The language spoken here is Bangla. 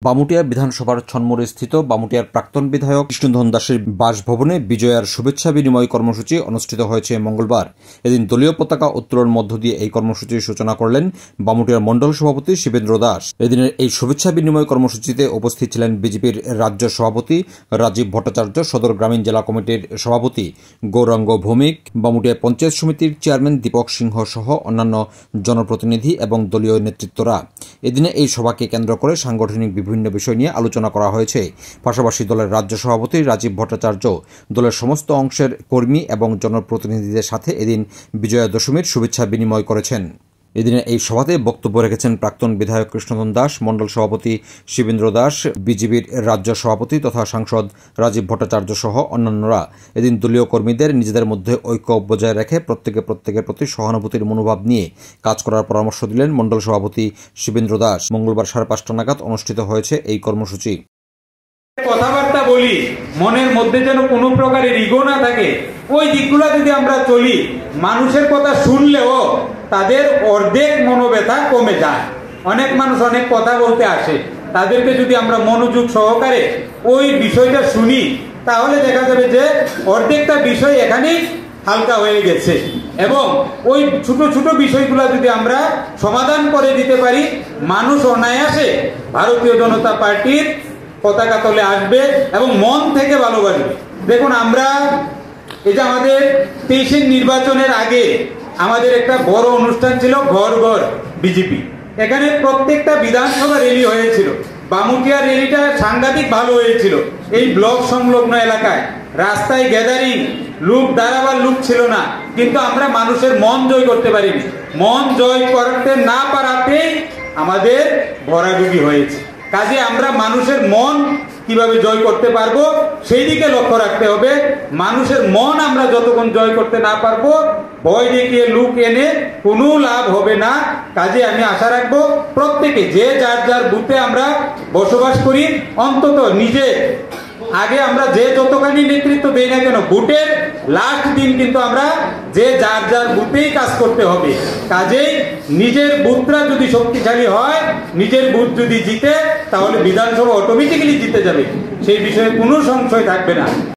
বামুটিয়া বিধানসভার ছনমুড়ে স্থিত বামুটিয়ার প্রাক্তন বিধায়ক কৃষ্ণধন দাসের বাসভবনে বিজয়ার শুভেচ্ছা বিনিময় কর্মসূচি অনুষ্ঠিত হয়েছে মঙ্গলবার। এদিন দলীয় পতাকা উত্তোলন মধ্য দিয়ে এই কর্মসূচির সূচনা করলেন বামুটিয়ার মণ্ডল সভাপতি শিবেন্দ্র দাস। এদিনের এই শুভেচ্ছা বিনিময় কর্মসূচিতে উপস্থিত ছিলেন বিজেপির রাজ্য সভাপতি রাজীব ভট্টাচার্য, সদর গ্রামীণ জেলা কমিটির সভাপতি গৌরাঙ্গ ভৌমিক, বামুটিয়া পঞ্চায়েত সমিতির চেয়ারম্যান দীপক সিংহ সহ অন্যান্য জনপ্রতিনিধি এবং দলীয় নেতৃত্বরা। এদিনে এই সভাকে কেন্দ্র করে সাংগঠনিক বিভিন্ন বিষয় নিয়ে আলোচনা করা হয়েছে। পাশাপাশি দলের রাজ্য সভাপতি রাজীব ভট্টাচার্য দলের সমস্ত অংশের কর্মী এবং জনপ্রতিনিধিদের সাথে এদিন বিজয়া দশমীর শুভেচ্ছা বিনিময় করেছেন। এদিনে এই সভাতে বক্তব্য রেখেছেন প্রাক্তন বিধায়ক কৃষ্ণধন দাস, মণ্ডল সভাপতি শিবেন্দ্র দাস, বিজেপির রাজ্য সভাপতি তথা সাংসদ রাজীব ভট্টাচার্য সহ অন্যান্যরা। এদিন দলীয় কর্মীদের নিজেদের মধ্যে ঐক্য বজায় রেখে প্রত্যেকের প্রতি সহানুভূতির মনোভাব নিয়ে কাজ করার পরামর্শ দিলেন মণ্ডল সভাপতি শিবেন্দ্র দাস। মঙ্গলবার 5:30 নাগাদ অনুষ্ঠিত হয়েছে এই কর্মসূচি। কথাবার্তা বলি, মনের মধ্যে যেন কোনো প্রকারের ইগো না থাকে, ওই দিকগুলো যদি আমরা চলি, মানুষের কথা শুনলেও তাদের অর্ধেক মনোব্যথা কমে যায়। অনেক মানুষ অনেক কথা বলতে আসে, তাদেরকে যদি আমরা মনোযোগ সহকারে ওই বিষয়টা শুনি, তাহলে দেখা যাবে যে অর্ধেকটা বিষয় এখানেই হালকা হয়ে গেছে। এবং ওই ছোট ছোট বিষয়গুলো যদি আমরা সমাধান করে দিতে পারি, মানুষ অনায়াসে ভারতীয় জনতা পার্টির পতাকা তলে আসবে এবং মন থেকে ভালোবাসবে। দেখুন, আমরা এই যে আমাদের 23-এর নির্বাচনের আগে আমাদের একটা বড় অনুষ্ঠান ছিল, ঘর ঘর বিজেপি। এখানে প্রত্যেকটা বিধানসভা র্যালি হয়েছিল। বামুটিয়া র্যালিটা সাংঘাতিক ভালো হয়েছিল। এই ব্লক সংলগ্ন এলাকায় রাস্তায় গ্যাদারিং, লোক দাঁড়াবার লোক ছিল না, কিন্তু আমরা মানুষের মন জয় করতে পারিনি। মন জয় করতে না পারাতেই আমাদের ভরাডুবি হয়েছে। কাজে আমরা মানুষের মন কিভাবে জয় করতে পারবো সেই দিকে লক্ষ্য রাখতে হবে। মানুষের মন আমরা যতক্ষণ জয় করতে না পারবো, ভয় দেখিয়ে লুক এনে কোনো লাভ হবে না। কাজে আমি আশা রাখবো প্রত্যেকে যে যার যার বুথে আমরা বসবাস করি, অন্তত নিজে আগে আমরা যে যতখানি নেতৃত্ব দেই না কেন, বুথের লাস্ট দিন কিন্তু আমরা যে যার যার বুথেই কাজ করতে হবে। কাজেই নিজের বুথটা যদি শক্তিশালী হয়, নিজের বুথ যদি জিতে, তাহলে বিধানসভা অটোমেটিক্যালি জিতে যাবে, সেই বিষয়ে কোনো সংশয় থাকবে না।